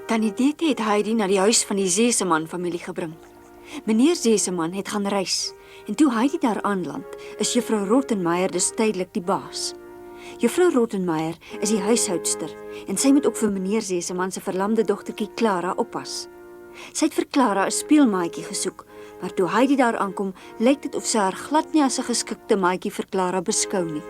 Tannie Dete het Heidi na die huis van die Zeseman-familie gebring. Meneer Zeseman het gaan reis, en toe Heidi daar aanland, is juffrou Rottenmeier dus tydelik die baas. Juffrou Rottenmeier is die huishoudster, en sy moet ook vir meneer Zeseman se verlamde dogtertjie Clara oppas. Sy het vir Clara 'n speelmaatjie gesoek, maar toe Heidi daar aankom, lyk dit of sy haar glad nie as 'n geskikte maatjie vir Clara beskou nie.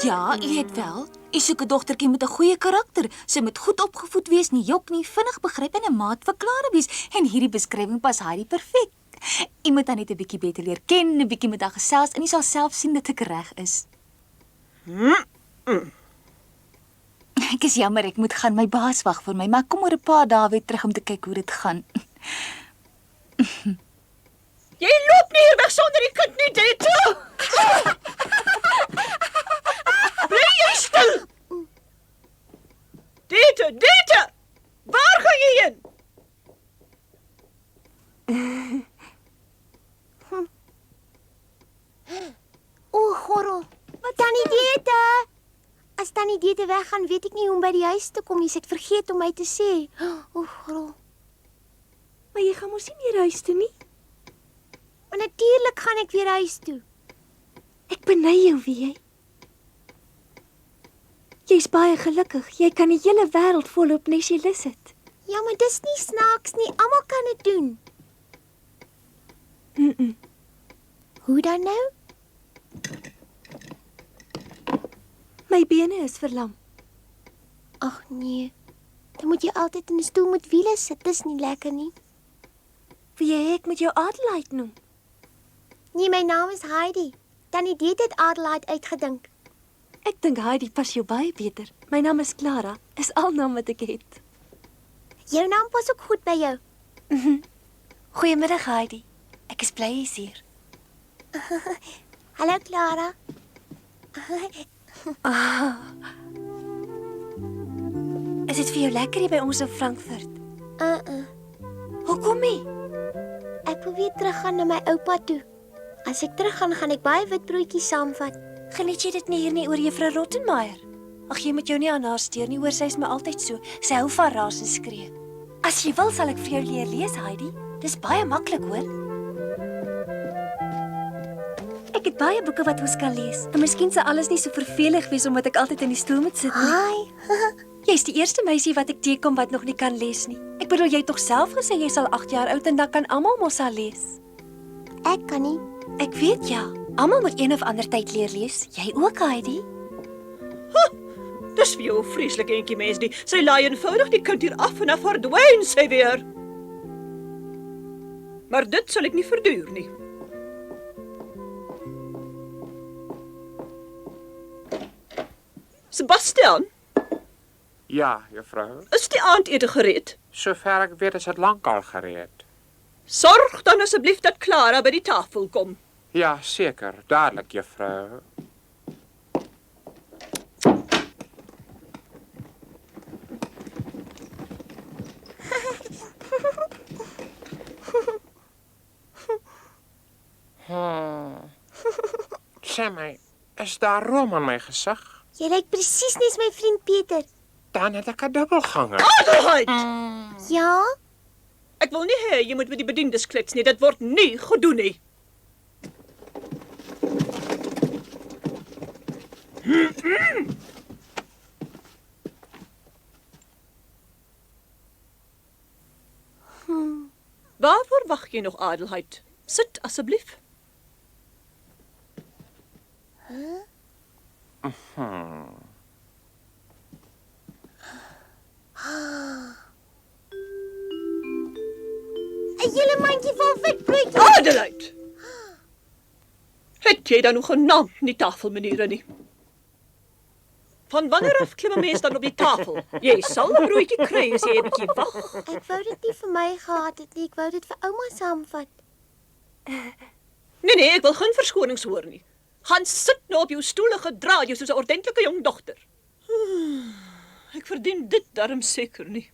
Ja, jy het wel. Jy soek 'n dogtertjie met 'n goeie karakter. Sy moet goed opgevoed wees, nie jok nie, vinnig begryp en 'n maat vir Clara wees. En hierdie beskrywing pas Heidi perfek. Jy moet haar net 'n bietjie beter leer ken, 'n bietjie met haar gesels en jy sal self sien dat ek reg is. Ek is jammer, ek moet gaan. My baas wag vir my, maar ek kom oor 'n paar dae weer terug om te kyk hoe dit gaan. Jy loop nie hier weg sonder die kind nie, Dete! Bly jy stil! Dete! Waar gaan jy heen? O, Gorrel. Wat Tannie Dete? As Tannie Dete weggaan, weet ek nie hoe om by die huis te kom nie. Sy het vergeet om my te sê. O, Gorrel. Maar jy gaan mos nie meer huis toe nie? Maar natuurlik gaan ek weer huis toe. Ek beny jou, weet jy. Jy's baie gelukkig. Jy kan die hele wêreld volloop nes jy lus het. Ja, maar dis nie snaaks nie. Almal kan dit doen. Hoe dan nou? My bene is verlam. Ag nee. Dan moet jy altyd in 'n stoel met wiele sit. Dis nie lekker nie. Wie jy ek moet jou Adelaide noem. Nee, my naam is Heidi. Tannie Dete het Adelaide uitgedink. Ek dink Heidi pas jou baie beter. My naam is Clara. Is al naam wat ek het. Jou naam pas ook goed by jou. Goeiemiddag Heidi. Ek is bly jy's hier. Hallo Clara. Is dit vir jou lekker hier by ons in Frankfurt? Hoekom nie? Ek wil weer teruggaan na my oupa toe. As ek teruggaan, gaan ek baie witbroodjies saamvat. Geniet jy dit nie hier nie oor juffrou Rottenmeier? Ag, jy moet jou nie aan haar steur nie, hoor, sy is my altyd so. Sy hou van raas en skree. As jy wil, sal ek vir jou leer lees, Heidi. Dis baie maklik, hoor. Ek het baie boeke wat ons kan lees. En miskien sal alles nie so vervelig wees omdat ek altyd in die stoel moet sit nie. Hi. Jy's die eerste meisie wat ek teekom wat nog nie kan lees nie. Ek bedoel, jy het tog self gesê jy sal 8 jaar oud en dan kan almal mos al lees. Ek kan nie. Ek weet ja. Almal moet een of ander tyd leer lees. Jy ook, Heidi? Dis vir jou 'n vreeslike entjie mens die. Sy laai eenvoudig die kind hier af en dan verdwyn sy weer. Maar dit sal ek nie verduur nie. Sebastian, Ja, juffrou. is die aandete gereed? Sover ek weet is dit lankal gereed. Sorg dan asseblief dat Clara by die tafel kom. Ja, seker. Dadelik, juffrou. Sê my, is daar room aan my gesig? Jy lyk presies nes my vriend Pieter. Dan het ek 'n dubbelganger. Adelheid! Ja? Ek wil nie hê jy moet met die bediendes klets nie. Dit word nie gedoen nie. Waarvoor wag jy nog, Adelheid? Sit asseblief. Een hele mandjie vol witbroodjies. Adelheid! Het jy dan nog genaamd nie tafelmaniere nie? Van wanneer af klim 'n mens dan op die tafel? Jy sal 'n broodjie kry as jy 'n bietjie wag. Ek wou dit nie vir my gehad het nie. Ek wou dit vir ouma saamvat. Nee, ek wil geen verskonings hoor nie. Gaan sit nou op jou stoel en gedra jou soos 'n ordentlike jong dogter. Ek verdien dit darm seker nie.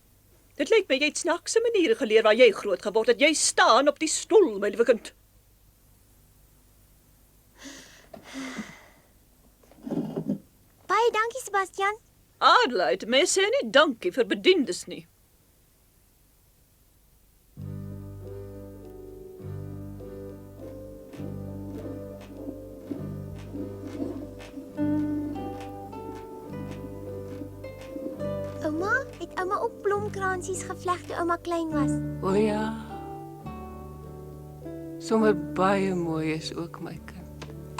Dit lyk my jy het snaakse maniere geleer waar jy groot geword het. Jy staan op die stoel, my liewe kind. Baie dankie, Sebastian. Adelaide, mense sê nie dankie vir bediendes nie. Ouma, het ouma ook blomkransies gevleg toe ouma klein was? O ja. Sommer baie mooi is ook my kind.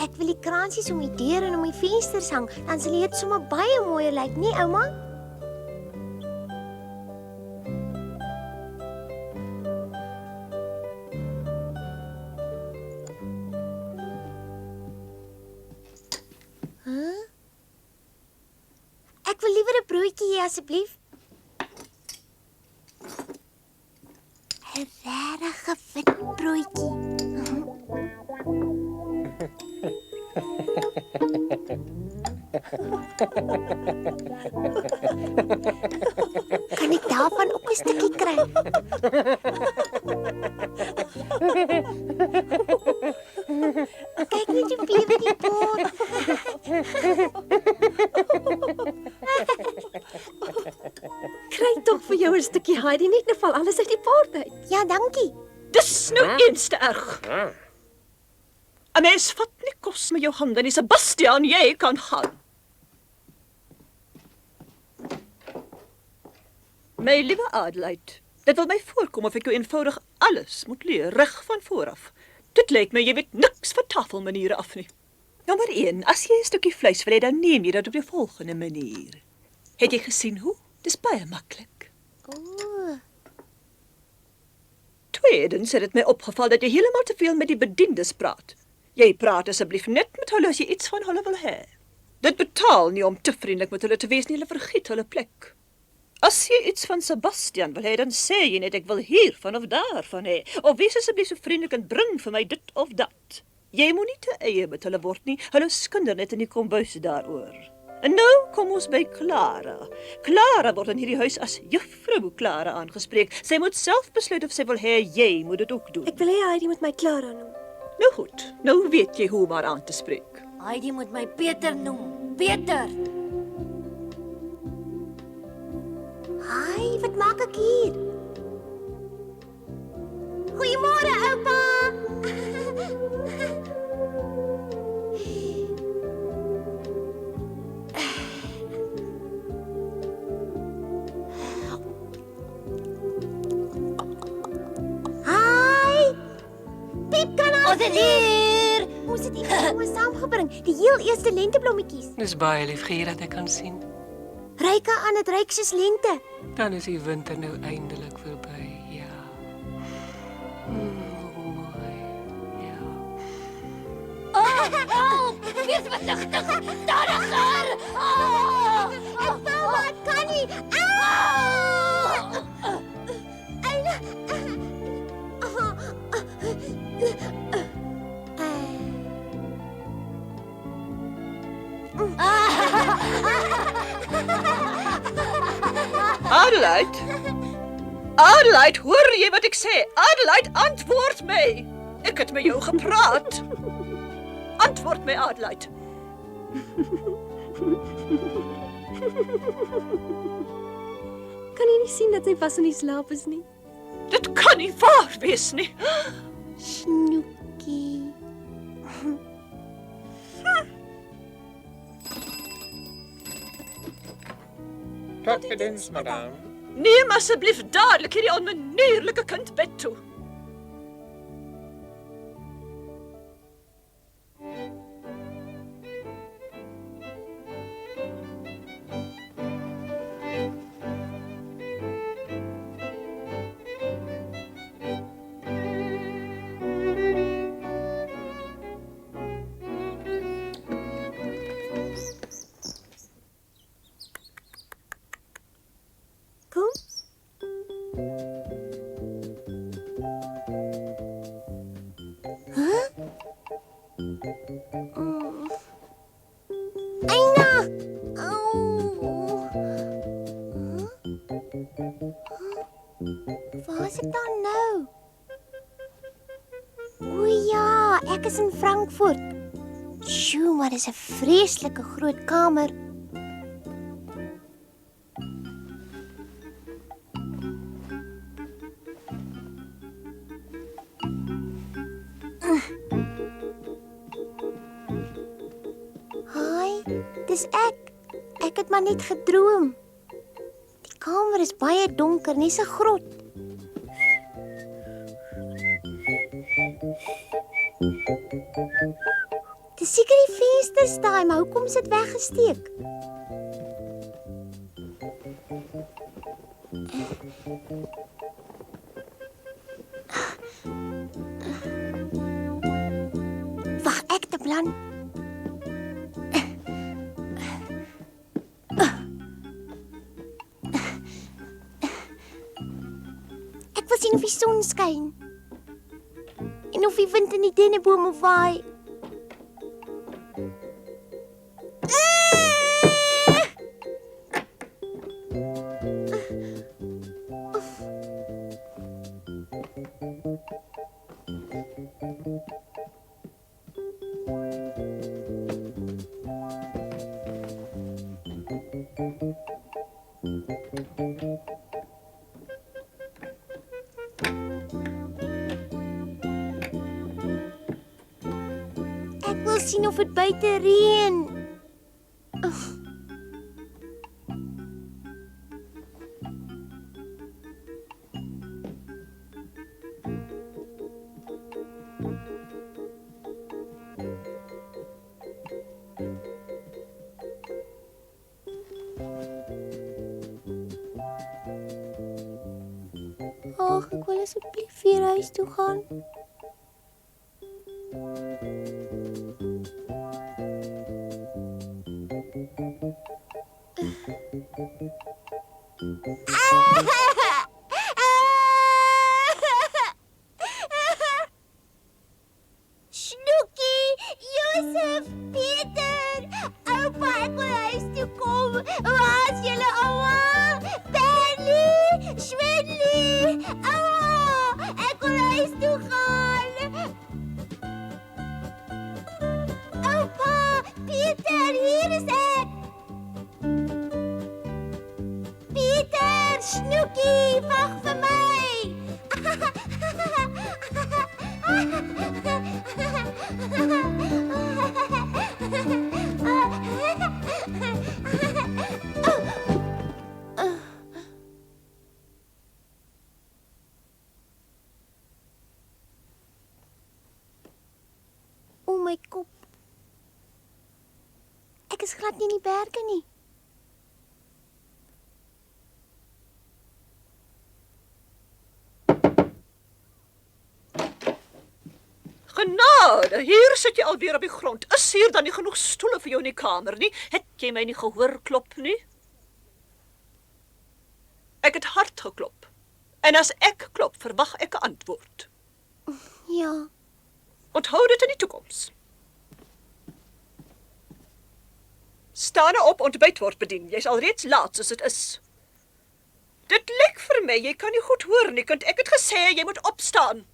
Ek wil die kransies om die deur en om die vensters hang, dan sal dit sommer baie mooier lyk, nie ouma? Ek wil liewer 'n broodjie hê asseblief. 'n Regte wit broodjie. Kan ek daarvan ook 'n stukkie kry? Kyk net hoe bewe die bord. Kry tog vir jou 'n stukkie Heidi, net nou val alles uit die bord uit. Ja, dankie. Dis nou eens te erg. 'n Mens vat nie kos met jou hande nie, Sebastian, jy kan gaan. My liewe Adelaide, dit wil my voorkom of ek jou eenvoudig alles moet leer, reg van vooraf. Dit lyk my jy weet niks van tafelmaniere af nie. Nommer 1, as jy 'n stukkie vleis wil hê, dan neem jy dit op die volgende manier. Het jy gesien hoe? Dis baie maklik. Ooh. Tweedens het dit my opgeval dat jy heeltemal te veel met die bediendes praat. Jy praat asseblief net met hulle as jy iets van hulle wil hê. Dit betaal nie om te vriendelik met hulle te wees nie, hulle vergiet hulle plek. As jy iets van Sebastian wil hê, dan sê jy net ek wil hiervan of daarvan hê. Of wees asseblief so vriendelik en bring vir my dit of dat. Jy moenie te eie met hulle word nie. Hulle skinder net in die kombuis daaroor. En nou kom ons by Clara. Clara word in hierdie huis as juffrou Clara aangespreek. Sy moet self besluit of sy wil hê jy moet dit ook doen. Ek wil hê Heidi moet my Clara noem. Nou goed, nou weet jy hoe om haar aan te spreek. Heidi moet my Peter noem. Peter. Hi, wat maak ek hier? Goeiemôre, oupa. Hi. Piep kan ons dit hier? Ons het iets saamgebring, die heel eerste lenteblommetjies. Dis baie lief gee dat ek kan sien. Ryke aan dit ryk soos lente. Dan is die winter nou eindelik verby. Ja. Mooi. Ja. Wees versigtig. Daar is haar. Ek wou maar ek kan nie. Au! Eina. Adelaide? Adelaide, hoor jy wat ek sê? Adelaide, antwoord my. Ek het met jou gepraat. Antwoord my, Adelaide. Kan jy nie sien dat sy vas in die slaap is nie? Dit kan nie waar wees nie. Snoekie. Tot ziens, madame. Neem asseblief dadelik hierdie onmanierlike kind bed toe. Kom. Eina! Au! Waar is ek dan nou? O ja, ek is in Frankfurt. Sjoe, maar dis 'n vreeslike groot kamer. Hi, dis ek. Ek het maar net gedroom. Die kamer is baie donker, nie 'n grot. Dis seker die vensters daai, maar hoekom is dit weggesteek? Wag, ek te plan. Ek wil sien of die son skyn. En of die wind in die dennebome waai. Ek wil sien of dit buite reën. Ag, ek wil asseblief weer huis toe gaan. Snoekie, Josef, Pieter, oupa, ek wil huis toe kom. Waar is julle ouma? Bernie, Schwedlie, ouma, ek wil huis toe gaan. Oupa, Pieter, hier is ek. Pieter, Snoekie, wag vir my. O my kop. Ek is glad nie in die berge nie. Genade, hier sit jy alweer op die grond. Is hier dan nie genoeg stoele vir jou in die kamer nie? Het jy my nie gehoor klop nie? Ek het hard geklop. En as ek klop, verwag ek 'n antwoord. Ja. Onthou dit in die toekoms. Staan nou op, ontbyt word bedien. Jy's alreeds laat soos dit is. Dit lyk vir my jy kan nie goed hoor nie, kind. Ek het gesê jy moet opstaan.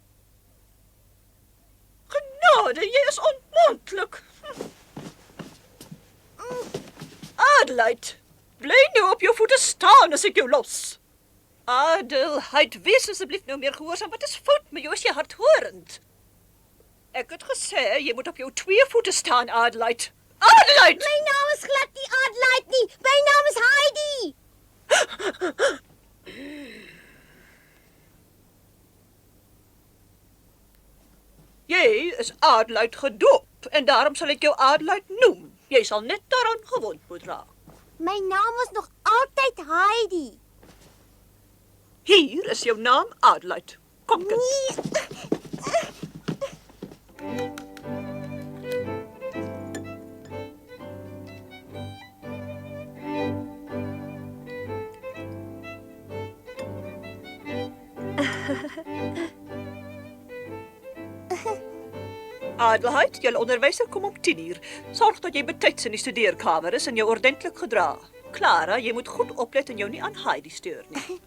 Genade, jy is onmoontlik. Adelheid, bly nou op jou voete staan as ek jou los. Adelheid, wees asseblief nou meer gehoorsaam. Wat is fout met jou? Is jy hardhorend? Ek het gesê jy moet op jou 2 voete staan, Adelheid. Adelheid! My naam is glad nie Adelheid nie. My naam is Heidi. Jy is Adelheid gedoop en daarom sal ek jou Adelheid noem. Jy sal net daaraan gewond moet raak. My naam was nog altyd Heidi. Hier is jou naam, Adelheid. Kom, kind. Adelheid, julle onderwyser kom om 10:00. Sorg dat jy betyds in die studeerkamer is en jou ordentlik gedra. Clara, jy moet goed oplet en jou nie aan Heidi steur nie.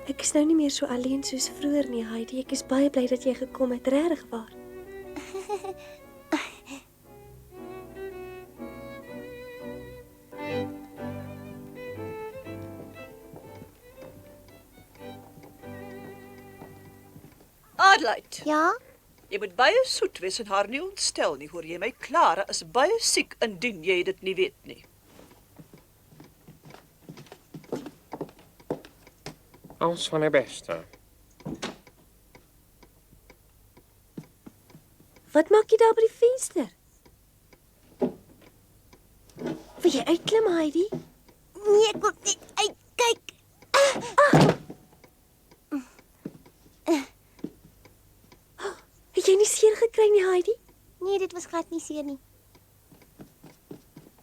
Ek is nou nie meer so alleen soos vroeër nie, Heidi. Ek is baie bly dat jy gekom het, regtig waar. Adelaide, Ja? jy moet baie soet wees en haar nie ontstel nie, hoor jy my? Clara is baie siek indien jy dit nie weet nie. Alles van het beste. Wat maak jy daar by die venster? Wil jy uitklim, Heidi? Nee, ek wil net uitkyk. Het jy nie seer gekry nie, Heidi? Nee, dit was glad nie seer nie.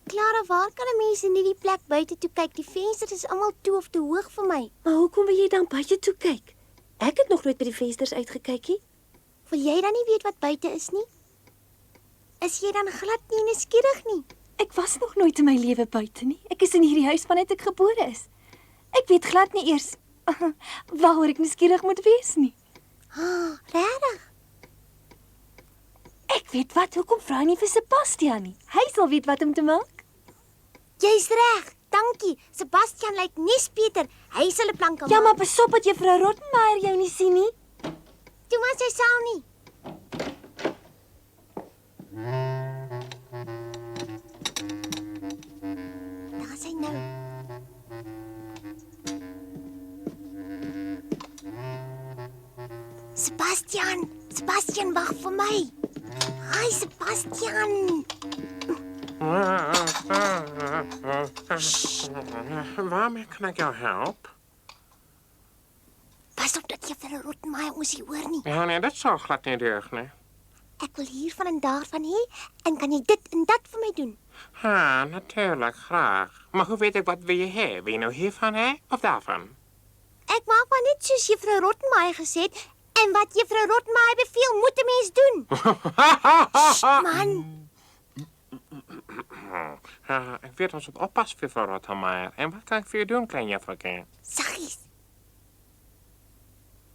Clara, waar kan 'n mens in hierdie plek buite toe kyk? Die vensters is almal toe of te hoog vir my. Maar hoekom wil jy dan buite toe kyk? Ek het nog nooit by die vensters uitgekyk nie. Wil jy dan nie weet wat buite is nie? Is jy dan glad nie nuuskierig nie? Ek was nog nooit in my lewe buite nie. Ek is in hierdie huis vandat ek gebore is. Ek weet glad nie eers waaroor ek nuuskierig moet wees nie. Regtig? Ek weet wat, hoekom vra jy nie vir Sebastian nie? Hy sal weet wat om te maak. Jy's reg. Dankie. Sebastian lyk nie beter. Hy sal 'n plan kan Ja, maak. maar besop dat juffrou Rottenmeier jou nie sien nie. Toe maar sy sal nie. Daar sy nou. Sebastian, wag vir my. Hi, Sebastian. Waarmee kan ik jou helpen? Pas op dat juffrou Rottenmeier ons nie hoor nie. Ja, nee, dat zou glad niet deugen. Ek wil hiervan en daarvan hê en kan jy dit en dat vir my doen? Ja, natuurlijk, graag. Maar hoe weet ik wat wil je hebben? Wil je nou hiervan hè? Of daarvan? Ek maak maar net soos juffrou Rottenmeier gesê het en wat juffrou Rottenmeier beveel moet 'n mens doen. Man, Ja, ik weet ons op oppassen voor mevrouw Rottenmeier. En wat kan ik voor je doen, klein juffrouwke? saggies.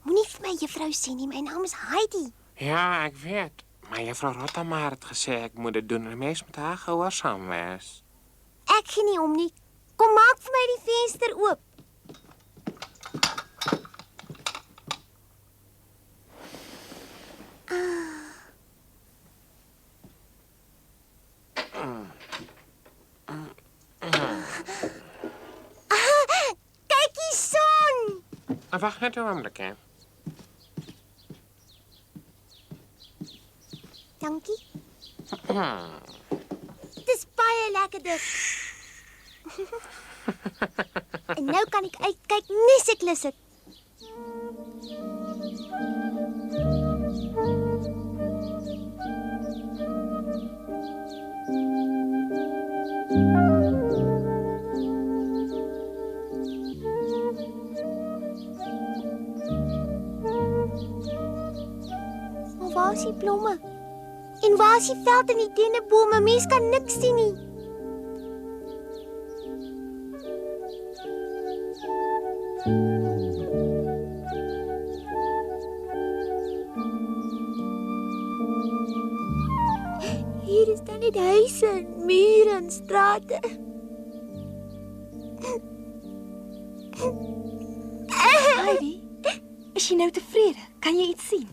Moenie vir my juffrou sê nie, my naam is Heidi. Ja, ik weet. Maar juffrouw Rottenmeier het gezegd, ik moet het doen en meest met haar gehoorzaam wees. Ek gee nie om nie. Kom maak vir my die venster oop. Kyk die son. Wacht net een ogenblikje. Dankie. Dis baie lekker dit. En nou kan ek uitkyk nes ek lus het. Maar waar is die blomme? En waar is die veld en die dennebome? Mens kan niks sien nie. Hier is dan net huise en mure en strate. Heidi, is jy nou tevrede? Kan jy iets sien?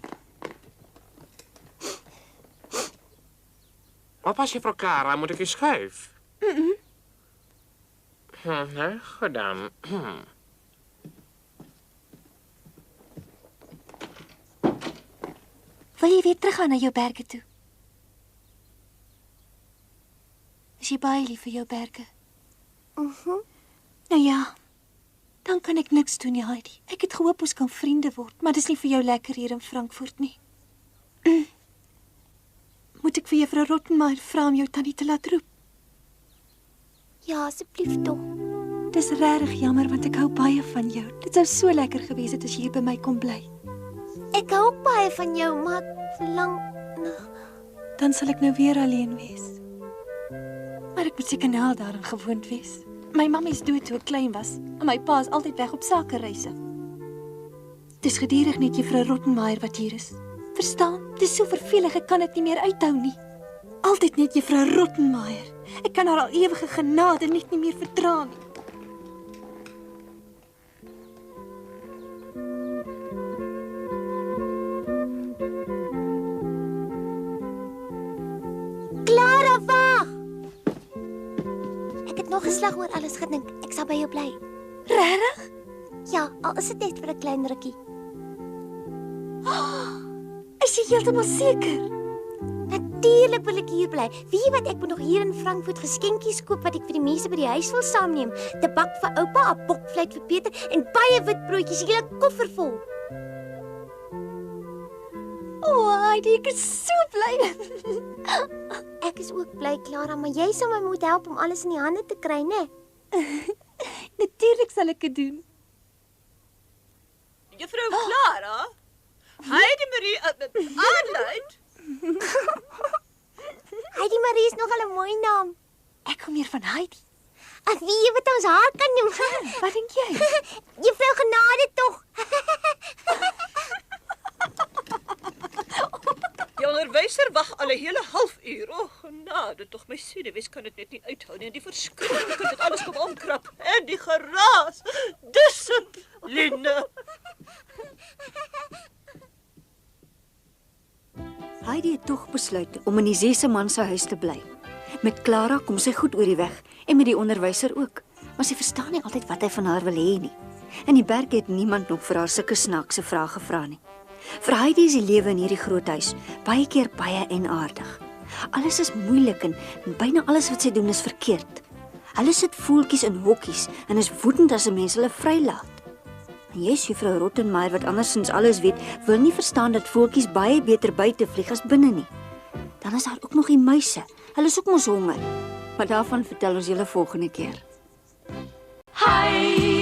Oppas juffrouw Clara, moet ik je schuif? Nee, goed dan. Wil jy weer teruggaan na jou berge toe? Is jy baie lief vir jou berge? Nou ja, dan kan ek niks doen nie, Heidi. Ek het gehoop ons kan vriende word, maar dis nie vir jou lekker hier in Frankfurt nie. Moet ek vir juffrou Rottenmeier vra om jou tannie te laat roep? Ja, asseblief tog. Dis regtig jammer want ek hou baie van jou. Dit sou so lekker gewees het as jy hier by my kon bly. Ek hou ook baie van jou, maar ek verlang Dan sal ek nou weer alleen wees. Maar ek moet seker nou al daaraan gewoond wees. My mamma is dood toe ek klein was en my pa is altyd weg op sakereise. Dis gedurig net juffrou Rottenmeier wat hier is. Verstaan? Dis so vervelig, ek kan dit nie meer uithou nie. Altyd net juffrou Rottenmeier. Ek kan haar al ewige genade net nie meer verdra nie. Clara, wag! Ek het nog geslag oor alles gedink. Ek sal by jou bly. Regtig? Ja, al is dit net vir 'n klein rukkie. Is jy heeltemal seker? Natuurlik wil ek hier bly. Weet jy wat, ek moet nog hier in Frankfurt geskenkies koop wat ek vir die mense by die huis wil saamneem. Tabak vir oupa, 'n bokvleis vir Peter en baie witbroodjies, 'n hele koffer vol. Heidi, ek is so bly. Ek is ook bly, Clara, maar jy sal my moet help om alles in die hande te kry, né? Natuurlik sal ek dit doen. Juffrou Clara? Heidi Marie aanlyn? Heidi Marie is nogal 'n mooi naam. Ek kom meer van Heidi. Ek weet wat ons haar kan noem. Wat dink jy? Juffrou Genade tog. Die onderwyser wag al 'n hele halfuur. O, genade, tog my senuwees kan dit net nie uithou nie. En die verskriklik het dit alles kom omkrap. En die geraas. Dissipline. Heidi het tog besluit om in die Seeseman se huis te bly. Met Clara kom sy goed oor die weg en met die onderwyser ook, maar sy verstaan nie altyd wat hy van haar wil hê nie. In die berg het niemand nog vir haar sulke snaakse vrae gevra nie. Vir Heidi is die lewe in hierdie groot huis baie keer baie enaardig. Alles is moeilik en byna alles wat sy doen is verkeerd. Hulle sit voeltjies in hokkies en is woedend as 'n mens hulle vrylaat. En jy, juffrou Rottenmeier, wat andersins alles weet, wil nie verstaan dat voeltjies baie beter buite vlieg as binne nie. Dan is daar ook nog die muise. Hulle is ook mos honger. Maar daarvan vertel ons julle volgende keer. Heidi.